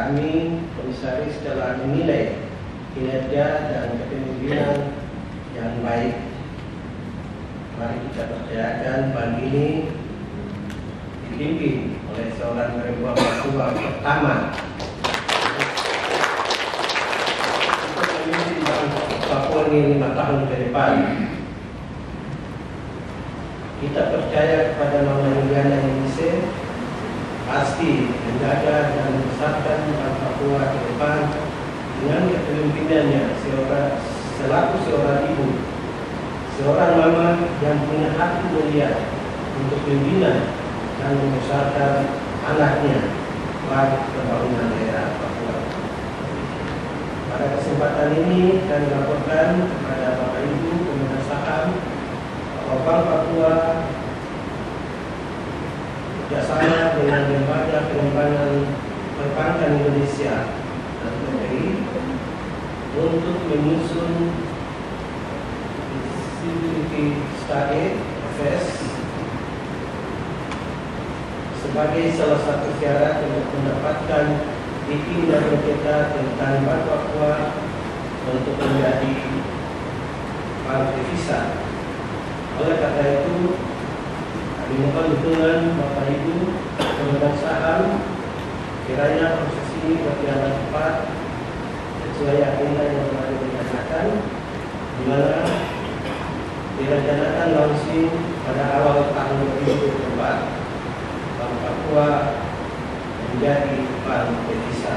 kami komisaris telah menilai kinerja dan kepemimpinan yang baik. Mari kita percayakan pagi ini dipimpin oleh seorang perempuan Papua pertama untuk memimpin Papua ini 5 tahun ke depan. Kita percaya kepada Mama Liliana Indonesia pasti menjaga dan membesarkan Papua ke depan dengan kepemimpinannya selaku seorang ibu, seorang mama yang punya hati mulia untuk membina dan membesarkan anaknya bagi pembangunan daerah Papua. Pada kesempatan ini kami laporkan kepada Bapak Ibu pemegang saham Bank Papua bekerjasama dengan Lembaga Pengembangan Perbankan Indonesia dan BPI untuk menyusun Feasibility Study (FS) sebagai salah satu syarat untuk mendapatkan izin dari OJK tentang Bank Papua untuk menjadi bank devisa. Oleh karena itu, kami mohon dukungan Bapak Ibu pemegang saham kiranya proses ini berjalan cepat sesuai agenda yang telah direncanakan, di mana direncanakan launching pada awal tahun 2024 Bank Papua menjadi bank devisa.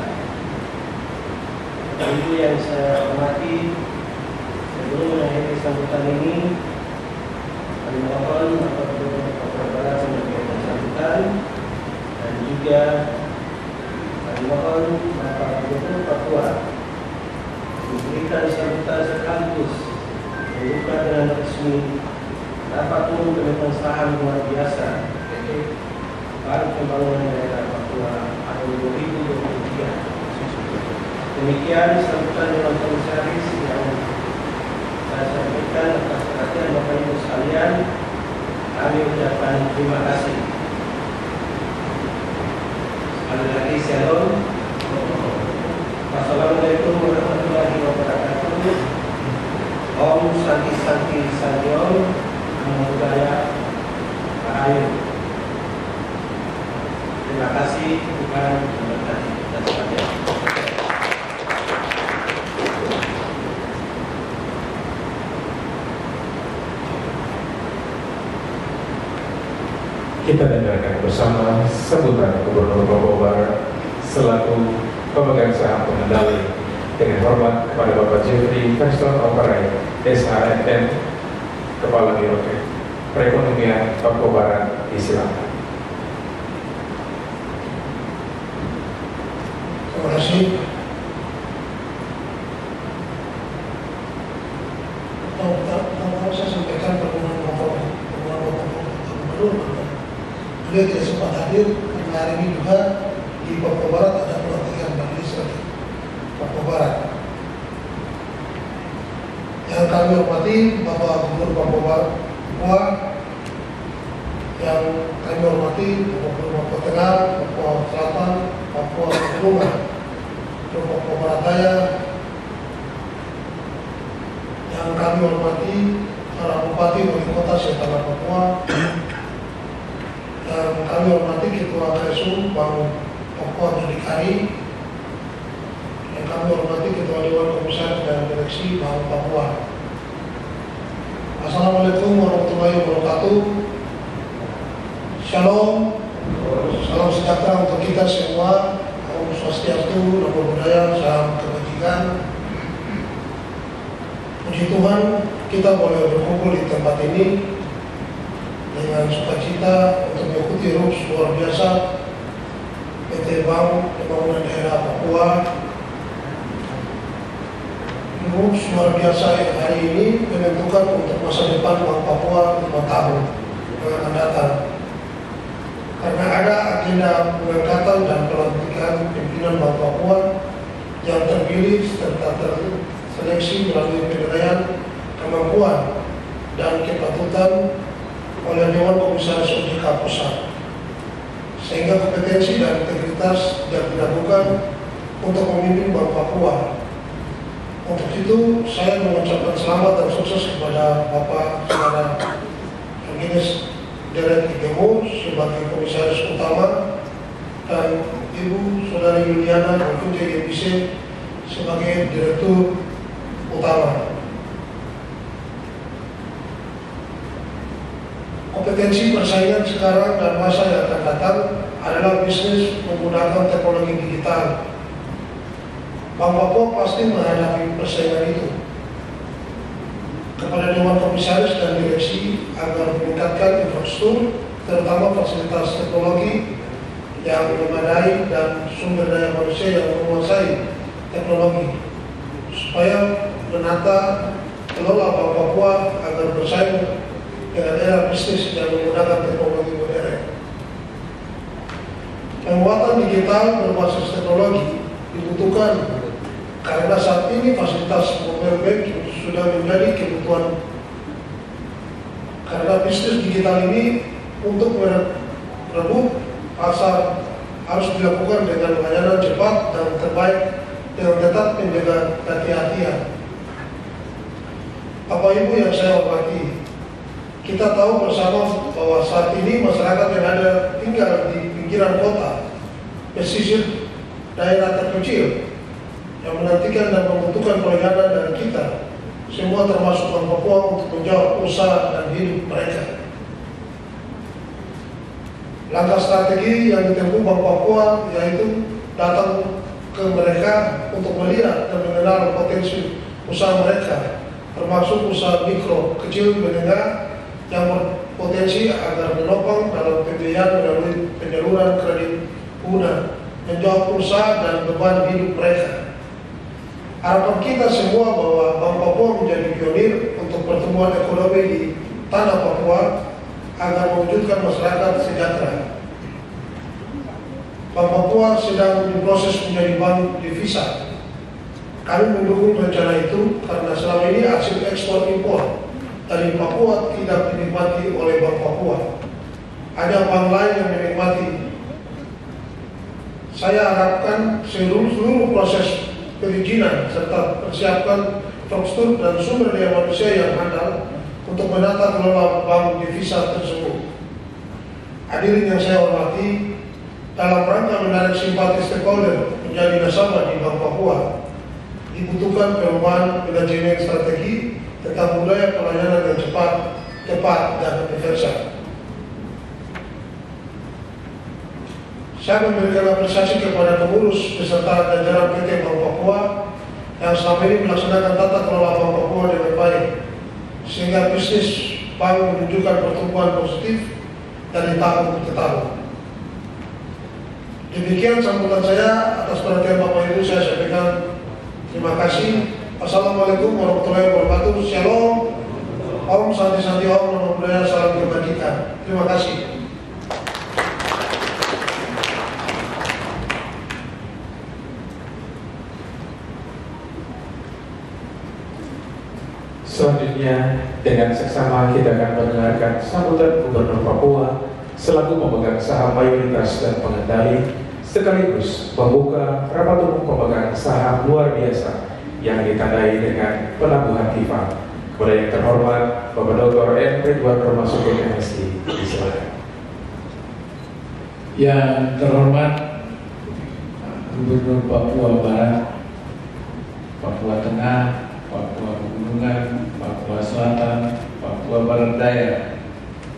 Bapak Ibu yang saya hormati, sebelum mengakhiri sambutan ini, kami mohon Bapak Gubernur Papua Barat menyampaikan sambutan, dan juga kami mohon Bapak Gubernur Papua memberikan sambutan sekaligus membuka dengan resmi rapat umum pemegang saham luar biasa PT Bank Pembangunan Daerah Papua tahun 2023. Demikian sambutan Dewan Komisaris yang saya sampaikan atas perhatian Bapak Ibu sekalian. Kami ucapkan terima kasih. Sekali lagi shalom. Wassalamualaikum warahmatullahi wabarakatuh. Om Santi Santi Santiom, Namo Buddhaya, Rahayu. Terima kasih, Tuhan memberkati kita sekalian. Kita dengarkan bersama sambutan Gubernur Papua Barat selaku pemegang saham pengendali. Dengan hormat kepada Bapak Jeffrey Preston Operai, SHMM, Kepala Biro Perekonomian Papua Barat, disilakan. Terima kasih. Pertama saya sampaikan permohonan Bapak Gubernur. Beliau tidak sempat hadir karena hari ini juga di Papua Barat ada pelantikan administratif Papua Barat. Yang kami hormati Bapak Gubernur Papua Barat, yang kami hormati Bapak Gubernur Papua Tengah, Papua Selatan, Papua Pegunungan, Papua Barat Daya, yang kami hormati para bupati wali kota serta Papua, yang kami hormati Ketua KSU Bank Papua Berdikari, yang kami hormati Ketua Dewan Komisaris dan Direksi Bank Papua. Assalamualaikum warahmatullahi wabarakatuh. Shalom, salam sejahtera untuk kita semua. Om Swastiastu, Namo Buddhaya, salam kebajikan. Puji Tuhan, kita boleh berkumpul di tempat ini dengan sukacita untuk mengikuti RUPS luar biasa PT Bank Pembangunan Daerah Papua. RUPS luar biasa yang hari ini menentukan untuk masa depan Bank Papua 5 tahun yang akan datang. Karena ada agenda pengangkatan dan pelantikan pimpinan Bank Papua yang terpilih serta terseleksi melalui penilaian kemampuan dan kepatutan oleh Dewan Komisaris OJK Pusat, sehingga kompetensi dan integritas yang dilakukan untuk memimpin Bank Papua. Untuk itu, saya mengucapkan selamat dan sukses kepada Bapak Saudara Agnes Derek Igemo sebagai Komisaris Utama dan Ibu Saudari Yuliana Bonfinte Yebise sebagai Direktur Utama. Kompetensi persaingan sekarang dan masa yang akan datang adalah bisnis menggunakan teknologi digital. Bank Papua pasti menghadapi persaingan itu. Kepada Dewan Komisaris dan Direksi agar meningkatkan infrastruktur, terutama fasilitas teknologi yang memadai dan sumber daya manusia yang menguasai teknologi, supaya menata kelola Bank Papua agar bersaing dengan era bisnis yang menggunakan teknologi modern. Penguatan digital berbasis teknologi dibutuhkan karena saat ini fasilitas mobile banking sudah menjadi kebutuhan. Karena bisnis digital ini untuk merebut pasar harus dilakukan dengan layanan cepat dan terbaik dengan tetap menjaga kehati-hatian. Bapak Ibu yang saya hormati, kita tahu bersama bahwa saat ini masyarakat yang ada tinggal di pinggiran kota, pesisir, daerah terpencil yang menantikan dan membutuhkan pelayanan dari kita, semua termasuk Bank Papua untuk menjawab usaha dan hidup mereka. Langkah strategi yang ditempuh Bank Papua yaitu datang ke mereka untuk melihat dan mengenal potensi usaha mereka, termasuk usaha mikro, kecil, menengah yang berpotensi agar menopang dalam pembiayaan melalui penyaluran kredit guna menjawab usaha dan beban hidup mereka. Harapan kita semua bahwa Bank Papua menjadi pionir untuk pertumbuhan ekonomi di tanah Papua agar mewujudkan masyarakat sejahtera. Bank Papua sedang diproses menjadi bank devisa. Kami mendukung rencana itu karena selama ini hasil ekspor impor dari Papua tidak dinikmati oleh Bank Papua. Ada bank lain yang menikmati. Saya harapkan seluruh proses perizinan serta persiapkan infrastruktur dan sumber daya manusia yang handal untuk menata kelola bank devisa tersebut. Hadirin yang saya hormati, dalam rangka menarik simpati stakeholder menjadi nasabah di Bank Papua, dibutuhkan perubahan manajemen strategi tentang budaya pelayanan yang cepat, tepat, dan universal. Saya memberikan apresiasi kepada pengurus beserta jajaran PT Bank Papua yang selama ini melaksanakan tata kelola Bank Papua dengan baik, sehingga bisnis bank menunjukkan pertumbuhan positif dari tahun ke tahun. Demikian sambutan saya. Atas perhatian Bapak Ibu saya sampaikan terima kasih. Assalamualaikum warahmatullahi wabarakatuh. Shalom. Om Santi Santi Om Namo Buddhaya. Salam kebajikan. Terima kasih. Selanjutnya, dengan seksama kita akan mendengarkan sambutan Gubernur Papua selaku pemegang saham mayoritas dan pengendali, sekaligus membuka rapat umum pemegang saham luar biasa yang ditandai dengan penambahan FIFA. Kepada yang terhormat Bapak Dr. M. Ridwan Romasuddin MSI, disilakan. Yang terhormat Gubernur Papua Barat, Papua Tengah, Papua Pegunungan, Papua Selatan, Papua Barat Daya,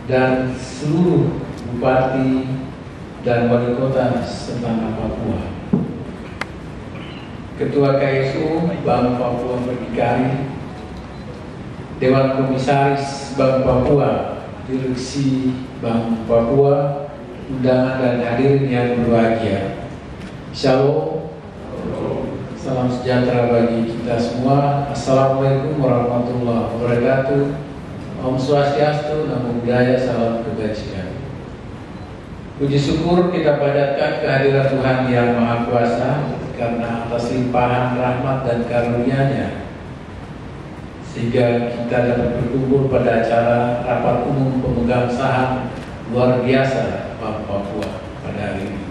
dan seluruh bupati dan wali kota setanah Papua. Ketua KSU Bank Papua Berdikari, Dewan Komisaris Bank Papua, Direksi Bank Papua, undangan dan hadirin yang berbahagia. Shalom. Salam sejahtera bagi kita semua. Assalamualaikum warahmatullahi wabarakatuh. Om Swastiastu, Namo Buddhaya, salam kebajikan. Puji syukur kita panjatkan kehadirat Tuhan Yang Maha Kuasa karena atas limpahan rahmat dan karunia-Nya, sehingga kita dapat berkumpul pada acara rapat umum pemegang saham luar biasa Bank Papua pada hari ini.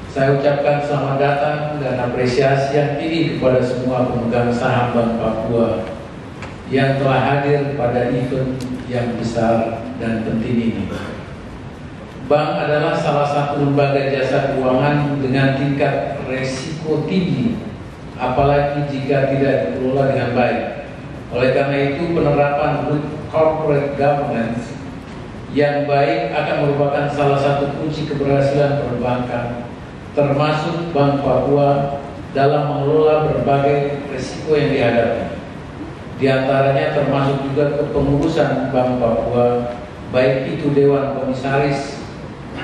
Saya ucapkan selamat datang dan apresiasi yang tinggi kepada semua pemegang saham Bank Papua yang telah hadir pada event yang besar dan penting ini. Bank adalah salah satu lembaga jasa keuangan dengan tingkat resiko tinggi, apalagi jika tidak dikelola dengan baik. Oleh karena itu, penerapan good corporate governance yang baik akan merupakan salah satu kunci keberhasilan perbankan, termasuk Bank Papua dalam mengelola berbagai risiko yang dihadapi. Di antaranya termasuk juga kepengurusan Bank Papua, baik itu Dewan Komisaris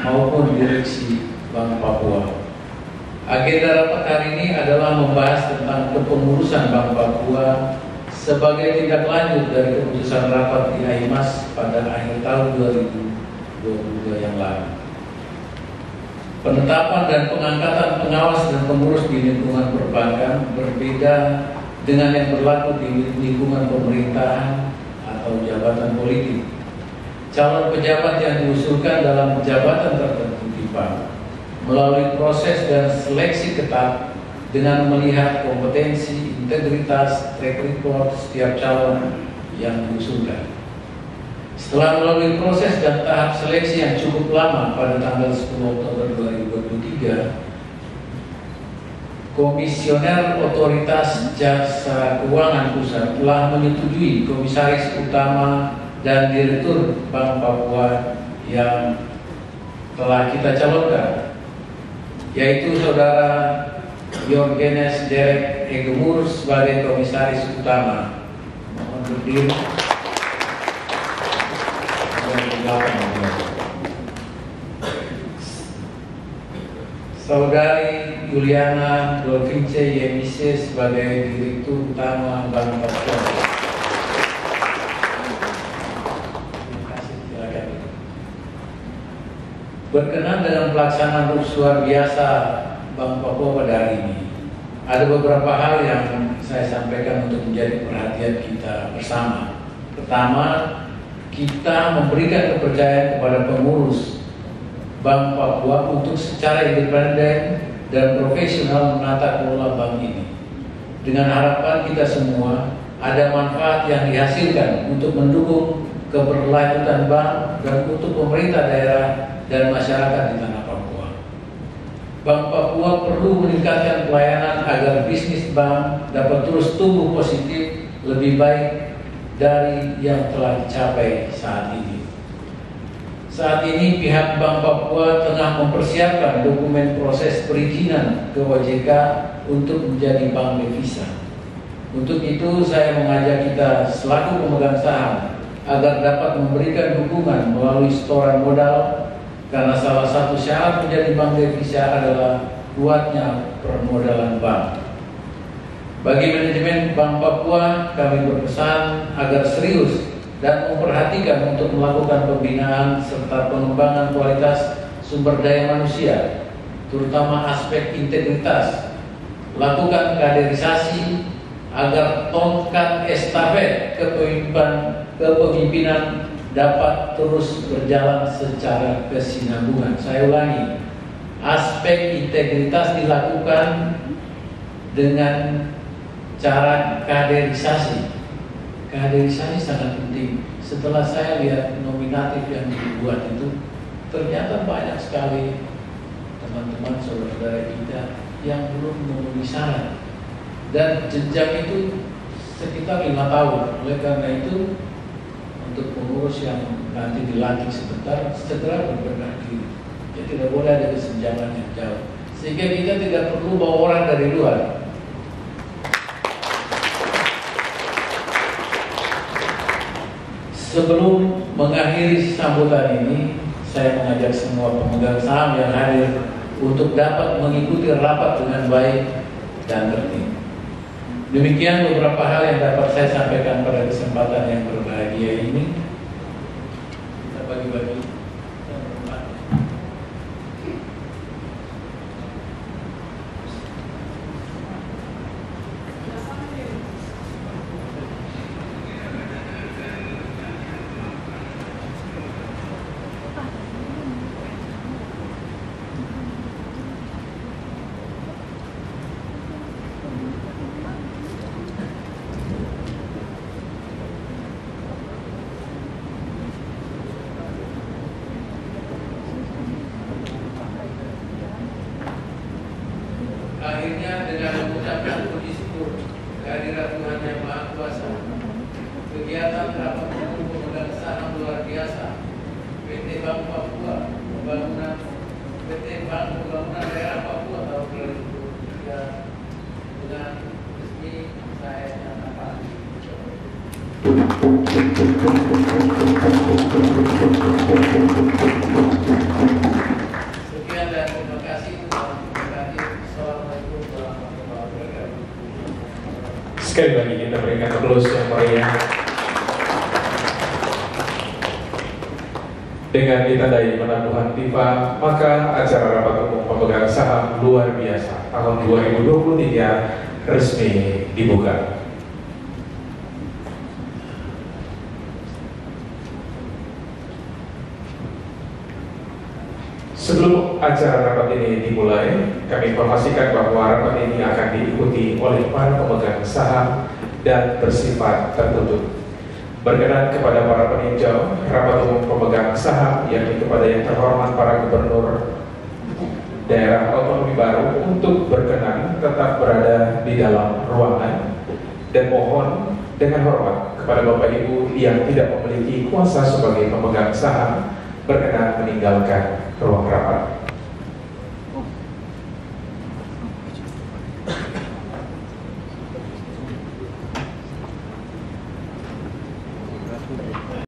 maupun Direksi Bank Papua. Agenda rapat hari ini adalah membahas tentang kepengurusan Bank Papua sebagai tindak lanjut dari keputusan rapat di AIMAS pada akhir tahun 2022 yang lalu. Penetapan dan pengangkatan pengawas dan pengurus di lingkungan perbankan berbeda dengan yang berlaku di lingkungan pemerintahan atau jabatan politik. Calon pejabat yang diusulkan dalam jabatan tertentu di bank melalui proses dan seleksi ketat dengan melihat kompetensi, integritas, track record setiap calon yang diusulkan. Setelah melalui proses dan tahap seleksi yang cukup lama pada tanggal 10 Oktober 2023, Komisioner Otoritas Jasa Keuangan Pusat telah menyetujui Komisaris Utama dan Direktur Bank Papua yang telah kita calonkan, yaitu Saudara Yorgenes Derek Egemur sebagai Komisaris Utama. Mohon berdiri. Saudari Juliana Dolvince Yemise sebagai Direktur Utama Bank Papua. Berkenan dengan pelaksanaan URS luar biasa Bank Papua pada hari ini, ada beberapa hal yang saya sampaikan untuk menjadi perhatian kita bersama. Pertama, kita memberikan kepercayaan kepada pengurus Bank Papua untuk secara independen dan profesional menata kelola bank ini. Dengan harapan kita semua ada manfaat yang dihasilkan untuk mendukung keberlanjutan bank dan untuk pemerintah daerah dan masyarakat di tanah Papua. Bank Papua perlu meningkatkan pelayanan agar bisnis bank dapat terus tumbuh positif lebih baik dari yang telah dicapai saat ini. Saat ini pihak Bank Papua tengah mempersiapkan dokumen proses perizinan ke OJK untuk menjadi bank devisa. Untuk itu saya mengajak kita selaku pemegang saham agar dapat memberikan dukungan melalui setoran modal, karena salah satu syarat menjadi bank devisa adalah kuatnya permodalan bank. Bagi manajemen Bank Papua, kami berpesan agar serius dan memperhatikan untuk melakukan pembinaan serta pengembangan kualitas sumber daya manusia, terutama aspek integritas. Lakukan kaderisasi agar tongkat estafet kepemimpinan dapat terus berjalan secara kesinambungan. Saya ulangi, aspek integritas dilakukan dengan cara kaderisasi. Kaderisasi sangat penting. Setelah saya lihat nominatif yang dibuat itu, ternyata banyak sekali teman-teman saudara-saudara kita yang belum memenuhi syarat, dan jenjang itu sekitar 5 tahun. Oleh karena itu, untuk pengurus yang nanti dilantik sebentar, segera berbenah diri. Ya, tidak boleh ada kesenjangan yang jauh, sehingga kita tidak perlu bawa orang dari luar. Sebelum mengakhiri sambutan ini, saya mengajak semua pemegang saham yang hadir untuk dapat mengikuti rapat dengan baik dan tertib. Demikian beberapa hal yang dapat saya sampaikan pada kesempatan yang berbahagia ini. Kita bagi-bagi. Akhirnya dengan mengucapkan puji syukur kehadirat Tuhan Yang Maha Kuasa, kegiatan rapat umum pemegang saham luar biasa PT Bank Papua Pembangunan Daerah Papua tahun 2023 dengan resmi saya nyatakan. Sekian dan terima kasih. Assalamualaikum warahmatullahi wabarakatuh. Sekali lagi kita berikan close yang meriah dengan ditandai penabuhan pipa, maka acara rapat umum pemegang saham luar biasa tahun 2023 resmi dibuka. Sebelum acara rapat ini dimulai, kami informasikan bahwa rapat ini akan diikuti oleh para pemegang saham dan bersifat tertutup. Berkenan kepada para peninjau rapat umum pemegang saham, yakni kepada yang terhormat para gubernur daerah otonomi baru untuk berkenan tetap berada di dalam ruangan, dan mohon dengan hormat kepada Bapak Ibu yang tidak memiliki kuasa sebagai pemegang saham berkenan meninggalkan ruang rapat.